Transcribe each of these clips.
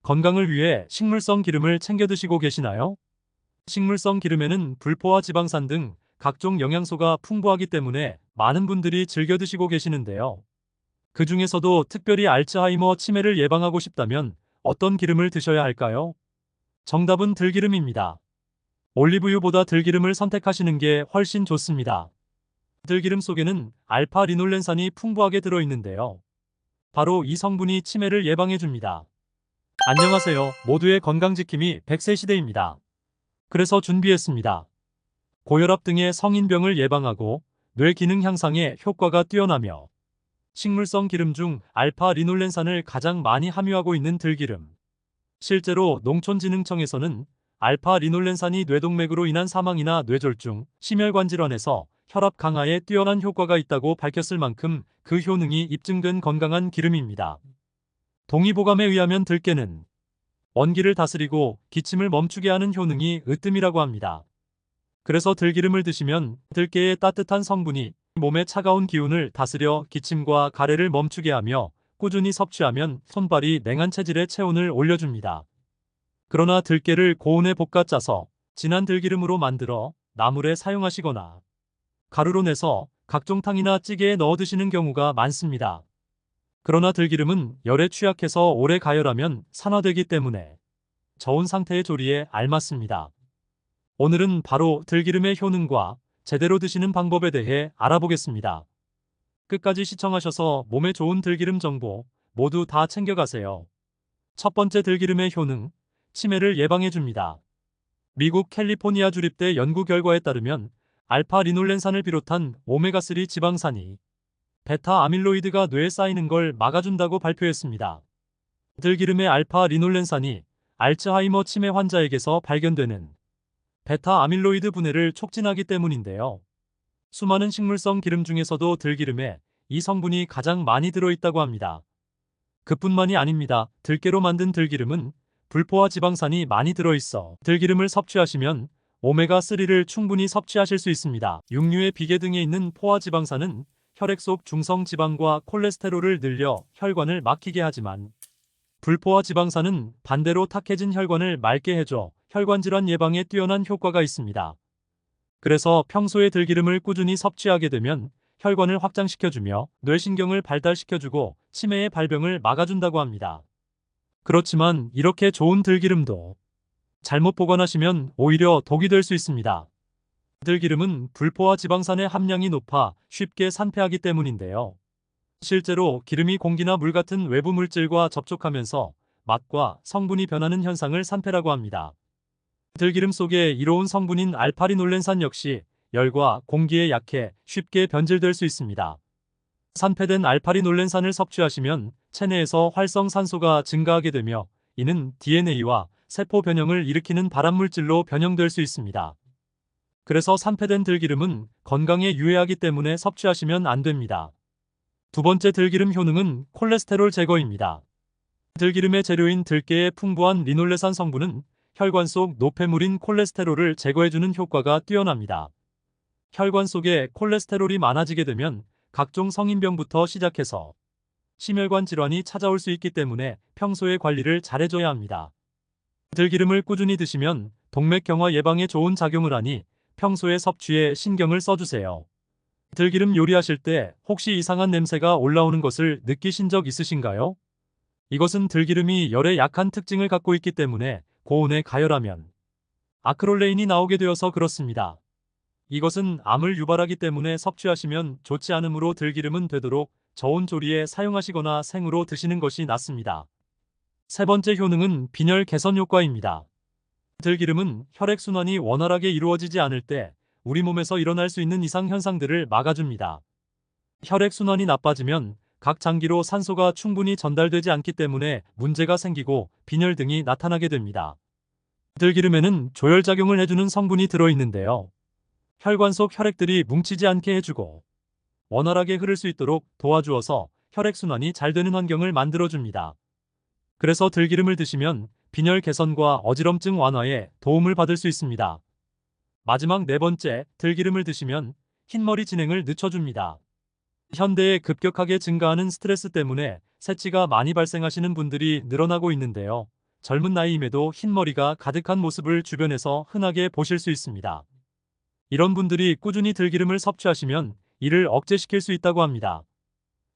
건강을 위해 식물성 기름을 챙겨 드시고 계시나요? 식물성 기름에는 불포화 지방산 등 각종 영양소가 풍부하기 때문에 많은 분들이 즐겨 드시고 계시는데요. 그 중에서도 특별히 알츠하이머 치매를 예방하고 싶다면 어떤 기름을 드셔야 할까요? 정답은 들기름입니다. 올리브유보다 들기름을 선택하시는 게 훨씬 좋습니다. 들기름 속에는 알파 리놀렌산이 풍부하게 들어있는데요. 바로 이 성분이 치매를 예방해줍니다. 안녕하세요. 모두의 건강지킴이 100세 시대입니다. 그래서 준비했습니다. 고혈압 등의 성인병을 예방하고 뇌 기능 향상에 효과가 뛰어나며 식물성 기름 중 알파 리놀렌산을 가장 많이 함유하고 있는 들기름. 실제로 농촌진흥청에서는 알파 리놀렌산이 뇌동맥으로 인한 사망이나 뇌졸중, 심혈관 질환에서 혈압 강화에 뛰어난 효과가 있다고 밝혔을 만큼 그 효능이 입증된 건강한 기름입니다. 동의보감에 의하면 들깨는 원기를 다스리고 기침을 멈추게 하는 효능이 으뜸이라고 합니다. 그래서 들기름을 드시면 들깨의 따뜻한 성분이 몸의 차가운 기운을 다스려 기침과 가래를 멈추게 하며 꾸준히 섭취하면 손발이 냉한 체질의 체온을 올려줍니다. 그러나 들깨를 고온에 볶아 짜서 진한 들기름으로 만들어 나물에 사용하시거나 가루로 내서 각종 탕이나 찌개에 넣어 드시는 경우가 많습니다. 그러나 들기름은 열에 취약해서 오래 가열하면 산화되기 때문에 저온 상태의 조리에 알맞습니다. 오늘은 바로 들기름의 효능과 제대로 드시는 방법에 대해 알아보겠습니다. 끝까지 시청하셔서 몸에 좋은 들기름 정보 모두 다 챙겨가세요. 첫 번째, 들기름의 효능, 치매를 예방해줍니다. 미국 캘리포니아 주립대 연구 결과에 따르면 알파 리놀렌산을 비롯한 오메가3 지방산이 베타 아밀로이드가 뇌에 쌓이는 걸 막아준다고 발표했습니다. 들기름의 알파 리놀렌산이 알츠하이머 치매 환자에게서 발견되는 베타 아밀로이드 분해를 촉진하기 때문인데요. 수많은 식물성 기름 중에서도 들기름에 이 성분이 가장 많이 들어있다고 합니다. 그뿐만이 아닙니다. 들깨로 만든 들기름은 불포화 지방산이 많이 들어있어 들기름을 섭취하시면 오메가3를 충분히 섭취하실 수 있습니다. 육류의 비계 등에 있는 포화 지방산은 혈액 속 중성 지방과 콜레스테롤을 늘려 혈관을 막히게 하지만 불포화 지방산은 반대로 탁해진 혈관을 맑게 해줘 혈관 질환 예방에 뛰어난 효과가 있습니다. 그래서 평소에 들기름을 꾸준히 섭취하게 되면 혈관을 확장시켜주며 뇌신경을 발달시켜주고 치매의 발병을 막아준다고 합니다. 그렇지만 이렇게 좋은 들기름도 잘못 보관하시면 오히려 독이 될 수 있습니다. 들기름은 불포화 지방산의 함량이 높아 쉽게 산패하기 때문인데요. 실제로 기름이 공기나 물 같은 외부 물질과 접촉하면서 맛과 성분이 변하는 현상을 산패라고 합니다. 들기름 속에 이로운 성분인 알파리놀렌산 역시 열과 공기에 약해 쉽게 변질될 수 있습니다. 산패된 알파리놀렌산을 섭취하시면 체내에서 활성산소가 증가하게 되며 이는 DNA와 세포 변형을 일으키는 발암물질로 변형될 수 있습니다. 그래서 산패된 들기름은 건강에 유해하기 때문에 섭취하시면 안 됩니다. 두 번째, 들기름 효능은 콜레스테롤 제거입니다. 들기름의 재료인 들깨의 풍부한 리놀레산 성분은 혈관 속 노폐물인 콜레스테롤을 제거해주는 효과가 뛰어납니다. 혈관 속에 콜레스테롤이 많아지게 되면 각종 성인병부터 시작해서 심혈관 질환이 찾아올 수 있기 때문에 평소에 관리를 잘해줘야 합니다. 들기름을 꾸준히 드시면 동맥경화 예방에 좋은 작용을 하니 평소에 섭취에 신경을 써주세요. 들기름 요리하실 때 혹시 이상한 냄새가 올라오는 것을 느끼신 적 있으신가요? 이것은 들기름이 열에 약한 특징을 갖고 있기 때문에 고온에 가열하면 아크롤레인이 나오게 되어서 그렇습니다. 이것은 암을 유발하기 때문에 섭취하시면 좋지 않으므로 들기름은 되도록 저온 조리에 사용하시거나 생으로 드시는 것이 낫습니다. 세 번째, 효능은 빈혈 개선 효과입니다. 들기름은 혈액순환이 원활하게 이루어지지 않을 때 우리 몸에서 일어날 수 있는 이상 현상들을 막아줍니다. 혈액순환이 나빠지면 각 장기로 산소가 충분히 전달되지 않기 때문에 문제가 생기고 빈혈 등이 나타나게 됩니다. 들기름에는 조혈작용을 해주는 성분이 들어있는데요. 혈관 속 혈액들이 뭉치지 않게 해주고 원활하게 흐를 수 있도록 도와주어서 혈액순환이 잘 되는 환경을 만들어줍니다. 그래서 들기름을 드시면 빈혈 개선과 어지럼증 완화에 도움을 받을 수 있습니다. 마지막 네 번째, 들기름을 드시면 흰머리 진행을 늦춰줍니다. 현대에 급격하게 증가하는 스트레스 때문에 새치가 많이 발생하시는 분들이 늘어나고 있는데요. 젊은 나이임에도 흰머리가 가득한 모습을 주변에서 흔하게 보실 수 있습니다. 이런 분들이 꾸준히 들기름을 섭취하시면 이를 억제시킬 수 있다고 합니다.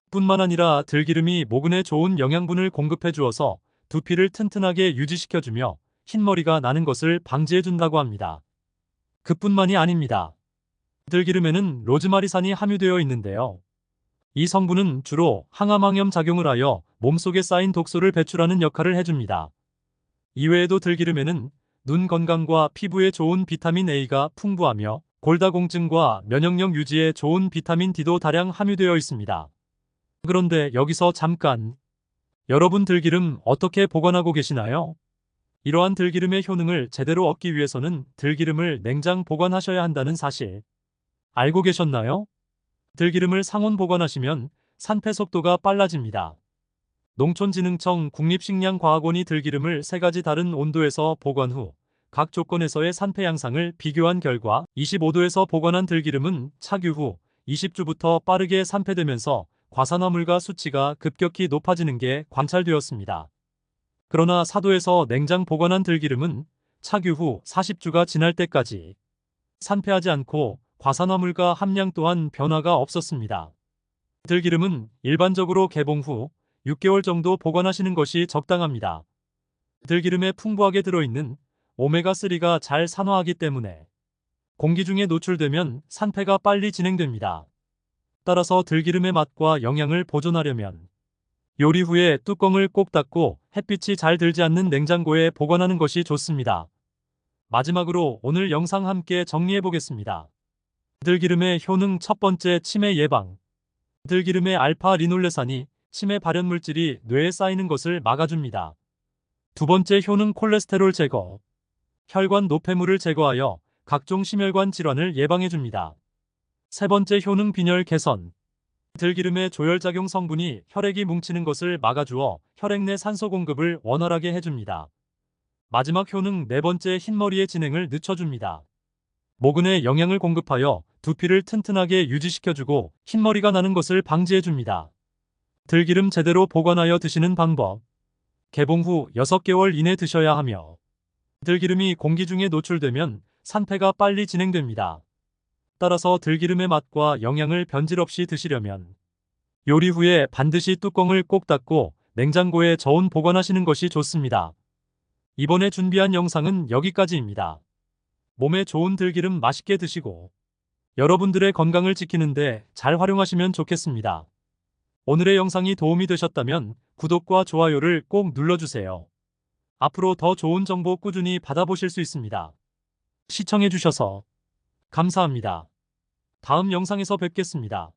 뿐만 아니라 들기름이 모근에 좋은 영양분을 공급해 주어서 두피를 튼튼하게 유지시켜주며 흰머리가 나는 것을 방지해 준다고 합니다. 그뿐만이 아닙니다. 들기름에는 로즈마리산이 함유되어 있는데요. 이 성분은 주로 항암항염 작용을 하여 몸속에 쌓인 독소를 배출하는 역할을 해줍니다. 이외에도 들기름에는 눈 건강과 피부에 좋은 비타민 A가 풍부하며 골다공증과 면역력 유지에 좋은 비타민 D도 다량 함유되어 있습니다. 그런데 여기서 잠깐, 여러분 들기름 어떻게 보관하고 계시나요? 이러한 들기름의 효능을 제대로 얻기 위해서는 들기름을 냉장 보관하셔야 한다는 사실 알고 계셨나요? 들기름을 상온 보관하시면 산패 속도가 빨라집니다. 농촌진흥청 국립식량과학원이 들기름을 3가지 다른 온도에서 보관 후 각 조건에서의 산패 양상을 비교한 결과 25도에서 보관한 들기름은 착유 후 20주부터 빠르게 산패되면서 과산화물과 수치가 급격히 높아지는 게 관찰되었습니다. 그러나 4도에서 냉장 보관한 들기름은 착유 후 40주가 지날 때까지 산패하지 않고 과산화물과 함량 또한 변화가 없었습니다. 들기름은 일반적으로 개봉 후 6개월 정도 보관하시는 것이 적당합니다. 들기름에 풍부하게 들어있는 오메가3가 잘 산화하기 때문에 공기 중에 노출되면 산패가 빨리 진행됩니다. 따라서 들기름의 맛과 영양을 보존하려면 요리 후에 뚜껑을 꼭 닫고 햇빛이 잘 들지 않는 냉장고에 보관하는 것이 좋습니다. 마지막으로 오늘 영상 함께 정리해 보겠습니다. 들기름의 효능 첫 번째, 치매 예방. 들기름의 알파 리놀레산이 치매 발현 물질이 뇌에 쌓이는 것을 막아줍니다. 두 번째 효능, 콜레스테롤 제거. 혈관 노폐물을 제거하여 각종 심혈관 질환을 예방해줍니다. 세 번째 효능, 빈혈 개선. 들기름의 조혈작용 성분이 혈액이 뭉치는 것을 막아주어 혈액 내 산소 공급을 원활하게 해줍니다. 마지막 효능, 네 번째, 흰머리의 진행을 늦춰줍니다. 모근에 영양을 공급하여 두피를 튼튼하게 유지시켜주고 흰머리가 나는 것을 방지해줍니다. 들기름 제대로 보관하여 드시는 방법. 개봉 후 6개월 이내 드셔야 하며 들기름이 공기 중에 노출되면 산패가 빨리 진행됩니다. 따라서 들기름의 맛과 영양을 변질 없이 드시려면 요리 후에 반드시 뚜껑을 꼭 닫고 냉장고에 저온 보관하시는 것이 좋습니다. 이번에 준비한 영상은 여기까지입니다. 몸에 좋은 들기름 맛있게 드시고 여러분들의 건강을 지키는데 잘 활용하시면 좋겠습니다. 오늘의 영상이 도움이 되셨다면 구독과 좋아요를 꼭 눌러주세요. 앞으로 더 좋은 정보 꾸준히 받아보실 수 있습니다. 시청해주셔서 감사합니다. 다음 영상에서 뵙겠습니다.